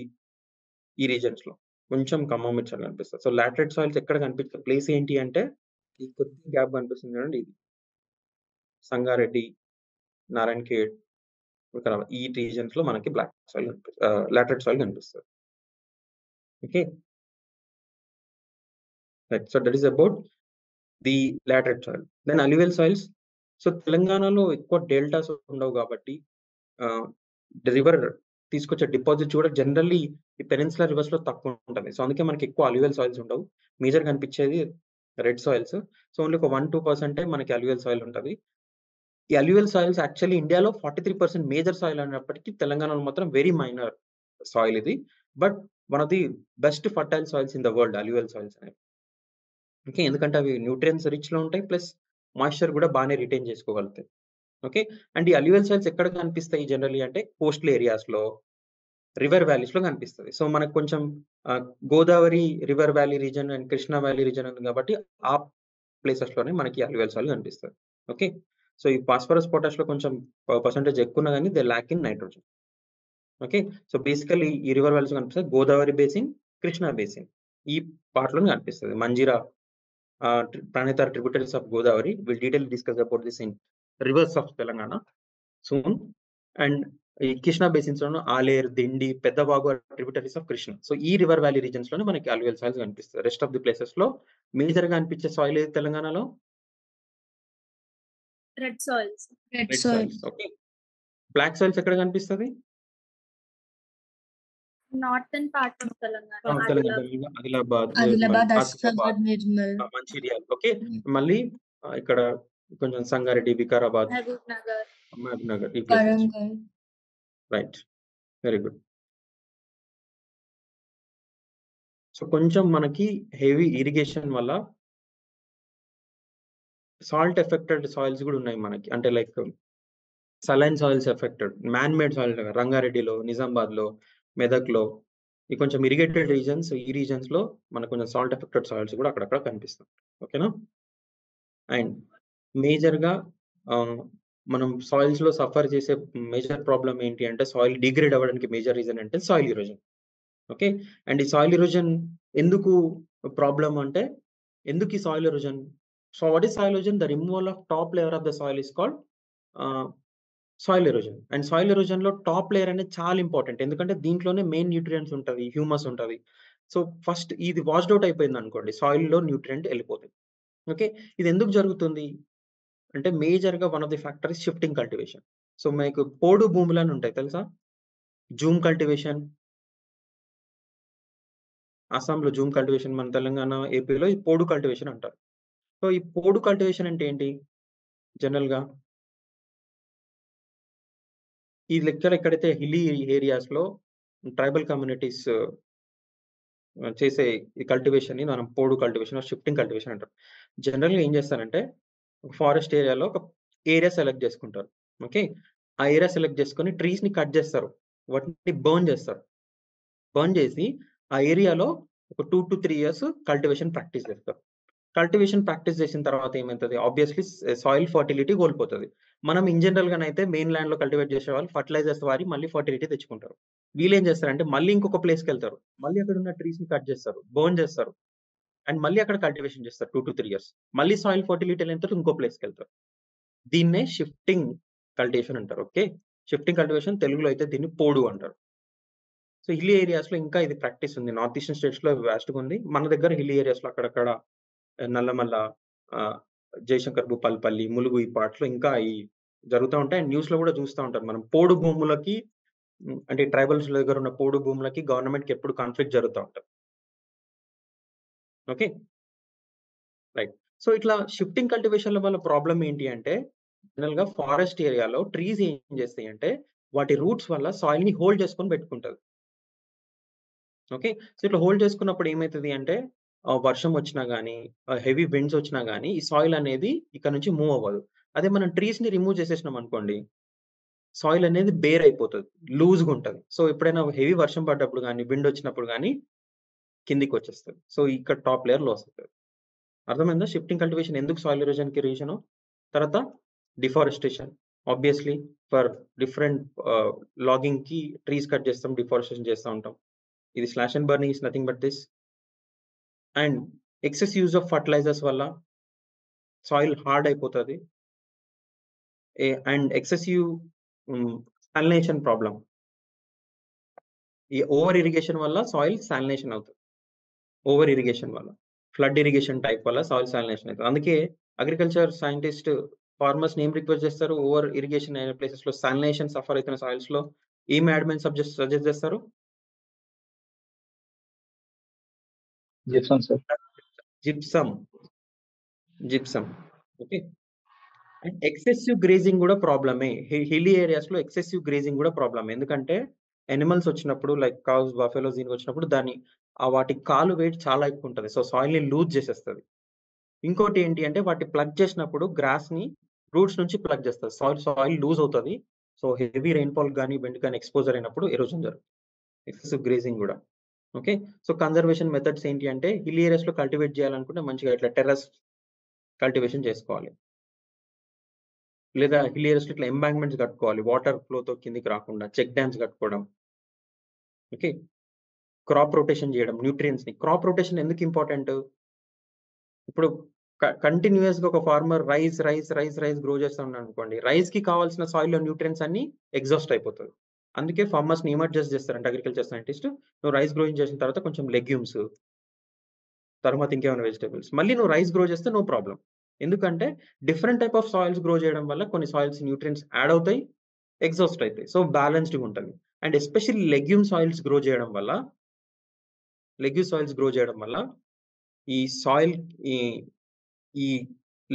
ఈ రీజన్స్ లో కొంచెం ఖమ్మం ఇచ్చారు కనిపిస్తుంది. సో లాటరైట్ సాయిల్స్ ఎక్కడ కనిపిస్తుంది ప్లేస్ ఏంటి అంటే, ఈ కొద్ది గ్యాప్ కనిపిస్తుంది చూడండి, ఇది సంగారెడ్డి, నారాయణఖేడ్, వికారాబాద్ ఈ రీజన్స్ లో మనకి బ్లాక్ సాయిల్ లాటరైట్ సాయిల్ కనిపిస్తుంది. Okay, right. So that is about the laterite soil. Then alluvial soils. So తెలంగాణలో ఎక్కువ డెల్టాస్ ఉండవు కాబట్టి రివర్ తీసుకొచ్చే డిపాజిట్స్ కూడా జనరల్లీ ఈ పెనిన్సులర్ రివర్స్ లో తక్కువ ఉంటుంది. సో అందుకే మనకి ఎక్కువ అల్యూవల్ సాయిల్స్ ఉండవు. మేజర్ కనిపించేది రెడ్ సాయిల్స్. సో ఓన్లీ ఒక 1-2% మనకి అల్యూవల్ సాయిల్ ఉంటుంది. ఈ అల్యూవల్ సాయిల్స్ యాక్చువల్లీ ఇండియాలో 43% మేజర్ సాయిల్ అయినప్పటికీ తెలంగాణలో మాత్రం వెరీ మైనర్ సాయిల్ ఇది. But one of the best fertile soils in the world alluvial soils అనేవి. ఓకే, ఎందుకంటే అవి న్యూట్రియన్స్ రిచ్ లో ఉంటాయి, ప్లస్ మాయిశ్చర్ కూడా బాగానే రిటైన్ చేసుకోగలుగుతాయి. ఓకే, అండ్ ఈ అల్యూవల్ సాయిల్స్ ఎక్కడ కనిపిస్తాయి జనరల్లీ అంటే కోస్టల్ ఏరియాస్ లో, రివర్ వ్యాలీస్ లో కనిపిస్తుంది. సో మనకు కొంచెం Godavari river valley region and Krishna valley region ఉంది కాబట్టి ఆ ప్లేసెస్ లోనే మనకి అల్యూవల్ సాయిల్ కనిపిస్తుంది. ఓకే, సో ఈ ఫాస్ఫరస్ పొటాష్ లో కొంచెం పర్సంటేజ్ ఎక్కువ ఉన్నా కానీ they lack in nitrogen. Okay, so basically ఈ రివర్ వ్యాలీస్ కనిపిస్తుంది గోదావరి బేసిన్, కృష్ణా బేసిన్ ఈ పార్ట్ లోనే కనిపిస్తుంది. Manjira Pranita tributaries of Godavari. We'll detail discuss about this in rivers of Telangana soon. And Krishna basins lono Aler, Dindi, Peddavagu are tributaries of Krishna. So ee river valley regions lono manaki alluvial soils kanipistayi. Rest of the places lo major ga kanipiche soil edi Telangana lo
red soils.
red soils. Okay, black soils ekkada kanipistadi?
Northern part of Telangana.
Adilabad,
Adilabad,
Asifabad,
Nirmal,
Mancherial. Okay, మళ్ళీ ఇక్కడ కొంచెం Sangareddy, Vikarabad,
Mahabub Nagar,
Mahabubnagar ఈ places.
Warangal.
Right, very good. So కొంచెం మనకి heavy irrigation వల్ల salt affected soils కూడా ఉన్నాయి మనకి. అంటే like saline soils affected, man made soil రంగారెడ్డిలో, నిజామాబాద్ లో, మెదక్ లో ఈ కొంచెం ఇరిగేటెడ్ రీజన్స్, ఈ రీజన్స్ లో మనకు కొంచెం సాల్ట్ ఎఫెక్టెడ్ సాయిల్స్ కూడా అక్కడక్కడ కనిపిస్తాయి. ఓకేనా? అండ్ మేజర్ గా మనం సాయిల్స్ లో సఫర్ చేసే మేజర్ ప్రాబ్లం ఏంటి అంటే సాయిల్ డిగ్రేడ్ అవ్వడానికి మేజర్ రీజన్ అంటే సాయిల్ ఇరోజన్. ఓకే, అండ్ ఈ సాయిల్ ఇరోజన్ ఎందుకు ప్రాబ్లం అంటే ఎందుకు ఈ soil erosion? So what is soil erosion? The removal of top layer of the soil is called soil erosion. And soil erosion లో top layer అనేది చాలా important, ఎందుకంటే దీంట్లోనే మెయిన్ న్యూట్రియంట్స్ ఉంటది, హ్యూమస్ ఉంటది. సో ఫస్ట్ ఇది వాష్డ్ అవుట్ అయిపోయింది అనుకోండి, సాయిల్ లో న్యూట్రియంట్ వెళ్ళిపోతుంది. ఓకే, ఇది ఎందుకు జరుగుతుంది అంటే మేజర్ గా one of the factor is shifting cultivation. So మీకు పోడు భూములు అని ఉంటాయి తెలుసా? జూమ్ కల్టివేషన్, అస్సాంలో జూమ్ కల్టివేషన్, మన తెలంగాణ, ఏపీలో ఈ పోడు కల్టివేషన్ అంటారు. సో ఈ పోడు కల్టివేషన్ అంటే ఏంటి? జనరల్ గా ఈ లెక్కలు ఎక్కడైతే హిల్లీ ఏరియాస్ లో ట్రైబల్ కమ్యూనిటీస్ చేసే ఈ కల్టివేషన్ ని మనం పోడు కల్టివేషన్, షిఫ్టింగ్ కల్టివేషన్ అంటారు. జనరల్ గా ఏం చేస్తారంటే ఫారెస్ట్ ఏరియాలో ఒక ఏరియా సెలెక్ట్ చేసుకుంటారు. ఓకే, ఆ ఏరియా సెలెక్ట్ చేసుకొని ట్రీస్ ని కట్ చేస్తారు, వాటిని బర్న్ చేస్తారు. బర్న్ చేసి ఆ ఏరియాలో ఒక 2 to 3 years కల్టివేషన్ ప్రాక్టీస్ చేస్తారు. కల్టివేషన్ ప్రాక్టీస్ చేసిన తర్వాత ఏమవుతుంది? ఆబ్వియస్లీ సాయిల్ ఫర్టిలిటీ కోల్పోతుంది. మనం ఇన్ జనరల్ గానైతే మెయిన్ ల్యాండ్ లో కల్టివేట్ చేసే వాళ్ళు ఫర్టిలైజర్స్ వారి మళ్ళీ ఫర్టిలిటీ తెచ్చుకుంటారు. వీళ్ళు ఏం చేస్తారంటే మళ్ళీ ఇంకొక ప్లేస్కి వెళ్తారు, మళ్ళీ అక్కడ ఉన్న ట్రీస్ ని కట్ చేస్తారు, బర్న్ చేస్తారు, అండ్ మళ్ళీ అక్కడ కల్టివేషన్ చేస్తారు 2 to 3 years. మళ్ళీ సాయిల్ ఫర్టిలిటీ అయిన తర్వాత ఇంకో ప్లేస్కి వెళ్తారు. దీన్నే షిఫ్టింగ్ కల్టివేషన్ అంటారు. ఓకే, షిఫ్టింగ్ కల్టివేషన్ తెలుగులో అయితే దీన్ని పోడు అంటారు. సో హిల్లీ ఏరియాస్ లో ఇంకా ఇది ప్రాక్టీస్ ఉంది. నార్త్ ఈస్టర్న్ స్టేట్స్ లో వ్యాస్ట్ గా ఉంది. మన దగ్గర హిల్లీ ఏరియాస్ లో అక్కడక్కడ నల్లమల్ల, జయశంకర్ భూపాలపల్లి, ములుగు ఈ పార్ట్స్ లో ఇంకా ఈ జరుగుతూ ఉంటాయి. అండ్ న్యూస్ లో కూడా చూస్తూ ఉంటారు మనం. పోడు భూములకి అంటే ట్రైబల్స్ దగ్గర ఉన్న పోడు భూములకి గవర్నమెంట్ కి ఎప్పుడు కాన్ఫ్లిక్ట్ జరుగుతూ ఉంటుంది. Okay, right. సో ఇట్లా షిఫ్టింగ్ కల్టివేషన్ వల్ల ప్రాబ్లం ఏంటి అంటే జనరల్ గా ఫారెస్ట్ ఏరియాలో ట్రీస్ ఏం చేస్తాయి అంటే వాటి రూట్స్ వల్ల సాయిల్ ని హోల్డ్ చేసుకొని పెట్టుకుంటది. ఓకే, సో ఇట్లా హోల్డ్ చేసుకున్నప్పుడు ఏమైతుంది అంటే వర్షం వచ్చినా గానీ, హెవీ విండ్స్ వచ్చినా గానీ ఈ సాయిల్ అనేది ఇక్కడ నుంచి మూవ్ అవ్వదు. అదే మనం ట్రీస్ ని రిమూవ్ చేసేసినాం అనుకోండి, సాయిల్ అనేది బేర్ అయిపోతుంది, లూజ్గా ఉంటుంది. సో ఎప్పుడైనా హెవీ వర్షం పడ్డప్పుడు కానీ, విండ్ వచ్చినప్పుడు కానీ కిందికి వచ్చేస్తుంది. సో ఇక్కడ టాప్ లేయర్ లాస్ అవుతుంది. అర్థమైందా? షిఫ్టింగ్ కల్టివేషన్ ఎందుకు సాయిల్ ఎరోజన్ కి రీజన్. తర్వాత deforestation, obviously for different logging కి ట్రీస్ కట్ చేస్తాం, డిఫారెస్టేషన్ చేస్తూ ఉంటాం. ఇది slash and burning is nothing but this. And excess use of fertilizers వల్ల సాయిల్ హార్డ్ అయిపోతుంది. And excessive salination problem. ఈ ఓవర్ ఇరిగేషన్ వల్ల సాయిల్ సాలినేషన్ అవుతుంది. ఓవర్ ఇరిగేషన్ వల్ల, ఫ్లడ్ ఇరిగేషన్ టైప్ వల్ల సాయిల్ సాలినేషన్ అవుతుంది. అందుకే అగ్రికల్చర్ సైంటిస్ట్ ఫార్మర్స్ ఏం రిక్వెస్ట్ చేస్తారు? ఓవర్ ఇరిగేషన్ అయిన ప్లేసెస్ లో, సాలినేషన్ సఫర్ అవుతున్న సాయిల్స్ లో ఏం యాడ్మెంట్ సజెస్ట్ చేస్తారు?
Gypsum, sir.
Gypsum. Okay. And excessive grazing కూడా ప్రాబ్లమే. హిల్లీ ఏరియాస్ లో ఎక్సెసివ్ గ్రేజింగ్ కూడా ప్రాబ్లమే. ఎందుకంటే ఎనిమల్స్ వచ్చినప్పుడు, లైక్ కౌస్, బఫెలోస్ దీనికి వచ్చినప్పుడు వాటి కాలు వెయిట్ చాలా ఎక్కువ ఉంటుంది. సో సాయిల్ ని లూజ్ చేసేస్తుంది. ఇంకోటి ఏంటి అంటే వాటి ప్లగ్ చేసినప్పుడు గ్రాస్ ని రూట్స్ నుంచి ప్లగ్ చేస్తుంది. సాయిల్ లూజ్ అవుతుంది. సో హెవీ రెయిన్ఫాల్ కానీ విండ్ కానీ ఎక్స్పోజర్ అయినప్పుడు ఎరోజన్ జరుగుతుంది. ఎక్సెసివ్ గ్రేజింగ్ కూడా. ఓకే. సో కన్జర్వేషన్ మెథడ్స్ ఏంటి అంటే హిల్ ఏరియాస్ లో కల్టివేట్ చేయాలనుకుంటే మంచిగా ఇట్లా టెర్రస్ కల్టివేషన్ చేసుకోవాలి. లేదా హిల్ ఏరియాస్ లో ఇట్లా ఎంబాంక్మెంట్స్ కట్టుకోవాలి, వాటర్ ఫ్లోతో కిందికి రాకుండా చెక్ డ్యామ్స్ కట్టుకోవడం. ఓకే. క్రాప్ రొటేషన్ చేయడం, న్యూట్రియన్స్ ని. క్రాప్ రొటేషన్ ఎందుకు ఇంపార్టెంట్? ఇప్పుడు కంటిన్యూస్ గా ఒక ఫార్మర్ రైస్ గ్రో చేస్తా ఉన్నాడు అనుకోండి, రైస్ కి కావాల్సిన సాయిల్ లో న్యూట్రియన్స్ అన్ని ఎగ్జాస్ట్ అయిపోతుంది. అందుకే ఫార్మర్స్ ని ఎమర్జెస్ట్ చేస్తారంటే అగ్రికల్చర్ సైంటిస్ట్, నువ్వు రైస్ గ్రోయింగ్ చేసిన తర్వాత కొంచెం లెగ్యూమ్స్, తర్వాత ఇంకేమైనా వెజిటబుల్స్, మళ్ళీ నువ్వు రైస్ గ్రో చేస్తే నో ప్రాబ్లం. ఎందుకంటే different type of soils grow చేయడం వల్ల కొన్ని సాయిల్స్ న్యూట్రియన్స్ యాడ్ అవుతాయి, ఎగ్జాస్ట్ అవుతాయి. సో బ్యాలెన్స్డ్ ఉంటుంది. And especially legume soils grow చేయడం వల్ల ఈ సాయిల్ ఈ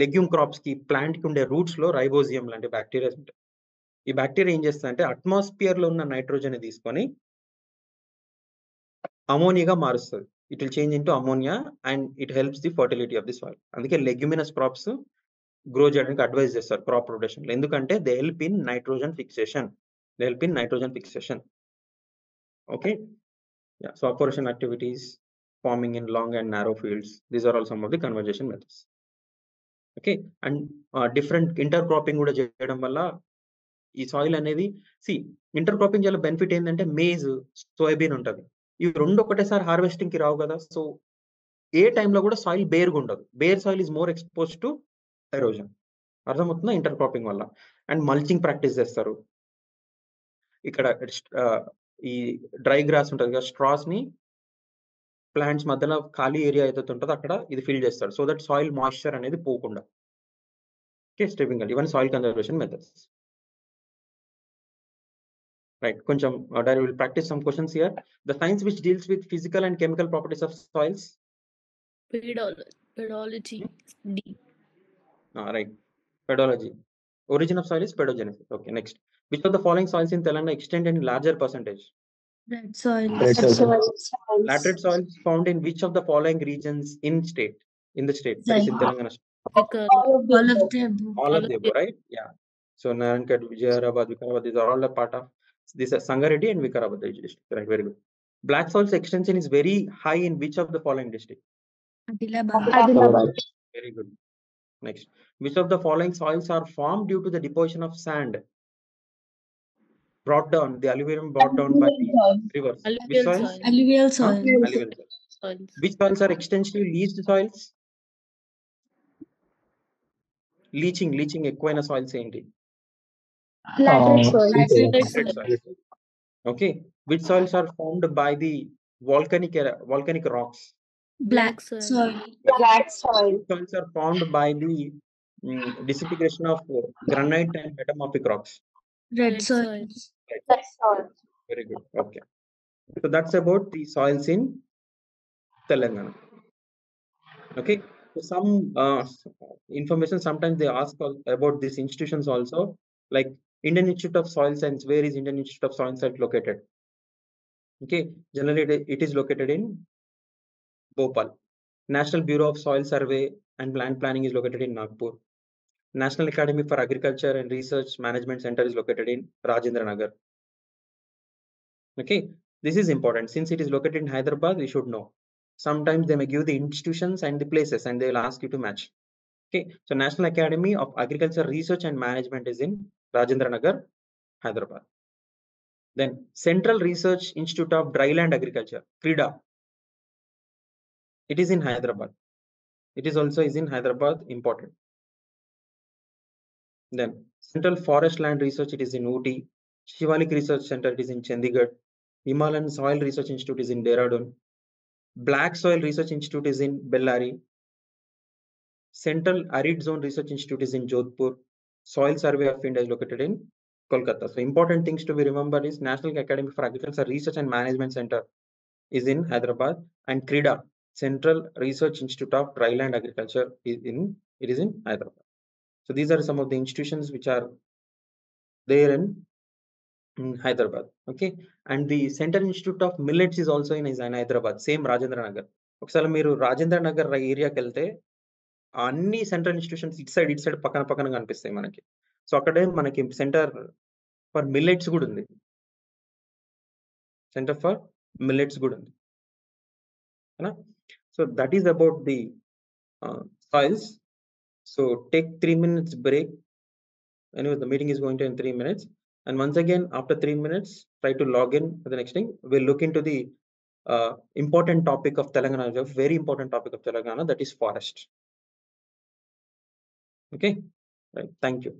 లెగ్యూమ్ క్రాప్స్ కి, ప్లాంట్ కి ఉండే రూట్స్ లో రైబోజియం లాంటి బ్యాక్టీరియా ఉంటాయి. ఈ బ్యాక్టీరియా ఏం చేస్తుందంటే అట్మాస్ఫియర్ లో ఉన్న నైట్రోజన్ తీసుకొని అమోనియాగా మారుస్తుంది. It will change into ammonia and it helps the fertility of the soil. అందుకే లెగ్యూమినస్ క్రాప్స్ గ్రో చేయడానికి అడ్వైజ్ చేస్తారు క్రాప్ రొటేషన్ లో. ఎందుకంటే they help in nitrogen fixation. Okay. So afforestation activities, farming in long and narrow fields, these are all some of the conversation methods. Okay. And different intercropping కూడా చేయడం వల్ల ఈ soil అనేది, intercropping చాలా benefit ఏంటంటే maize, soybean ఉంటుంది. ఇవి రెండు ఒకటేసారి హార్వెస్టింగ్ కి రావు కదా. సో ఏ టైంలో కూడా సాయిల్ బేర్గా ఉండదు. Bare soil is more expose to erosion. అర్థమవుతుందా? ఇంటర్ క్రాపింగ్ వల్ల. అండ్ మల్చింగ్ ప్రాక్టీస్ చేస్తారు. ఇక్కడ ఈ డ్రై గ్రాస్ ఉంటుంది కదా, స్ట్రాస్ ని ప్లాంట్స్ మధ్యలో ఖాళీ ఏరియా ఏదైతే ఉంటుందో అక్కడ ఇది ఫిల్ చేస్తారు. సో దట్ సాయిల్ మాయిశ్చర్ అనేది పోకుండా. ఓకే. స్ట్రిప్పింగ్ అంటే ఇవన్నీ soil conservation methods. Right. Koncham, I will practice some questions here. The science which deals with physical and chemical properties of soils.
Pedology. D.
Right. Pedology. Origin of soil is pedogenesis. Okay. Next. Which of the following soils in Telangana extend in larger percentage?
Red soil.
Red soil.
Laterite soils found in which of the following regions in the state? That is in Telangana.
All of them.
All of them, right? Yeah. So Narayankad, Vijayarabad, Vikarabad, these are all a part of this. Sangareddy and Vikarabad district. Right. Very good. Black soil's extension is very high in which of the following district?
Adilabad.
Very good. Next. Which of the following soils are formed due to the deposition of sand brought down, the alluvium brought down by the rivers? Which soils?
Alluvial soil.
Alluvial soils. Which soils are extensively leached soils? Leaching ఎక్కువైన soils ఏంటి?
Laterite soil.
Laterite soils. Okay. Which soils are formed by the volcanic rocks?
Black soil.
Black soil.
Which soils are formed by the disintegration of granite and metamorphic rocks?
Red soil.
Red soil.
Very good. Okay. So that's about the soils in Telangana. Okay. So some information sometimes they ask about these institutions also, like Indian Institute of Soil Science. Where is Indian Institute of Soil Science located? Okay. Generally it is located in Bhopal. National Bureau of Soil Survey and Land Planning is located in Nagpur. National Academy for Agriculture and Research Management Center is located in Rajendra Nagar. Okay. This is important. Since it is located in Hyderabad, we should know. Sometimes they may give the institutions and the places and they will ask you to match. Okay. So National Academy of Agriculture Research and Management is in Rajendra Nagar, Hyderabad. Then Central Research Institute of Dryland Agriculture, CRIDA. It is in Hyderabad. It is also in Hyderabad, important. Then Central Forest Land Research, it is in Ooty. Shivalik Research Center, it is in Chandigarh. Himalayan Soil Research Institute is in Dehradun. Black Soil Research Institute is in Bellary. Central Arid Zone Research Institute is in Jodhpur. Soil Survey of India is located in Kolkata. So important things to be remembered is National Academy for Agriculture Research and Management Center is in Hyderabad, and CRIDA, Central Research Institute of Dryland Agriculture, is in Hyderabad. So these are some of the institutions which are there in Hyderabad. Okay, and the Central Institute of Millets is also in Hyderabad, same Rajendra Nagar. ఒకసారి మీరు రాజేంద్ర నగర్ ఏరియాకి వెళ్తే అన్ని central institutions ఇటు side పక్కన పక్కన కనిపిస్తాయి మనకి. సో అక్కడే మనకి సెంటర్ ఫర్ మిల్లెట్స్ కూడా ఉంది. సెంటర్ ఫర్ మిల్లెట్స్ కూడా ఉంది. So that is about the soils. So take 3 minutes break. Anyway, the meeting is going to end 3 minutes. And once again, after 3 minutes, try to log in for the next thing. We'll look into the important topic of Telangana, a very important topic of Telangana, that is forest. Okay, right. Thank you.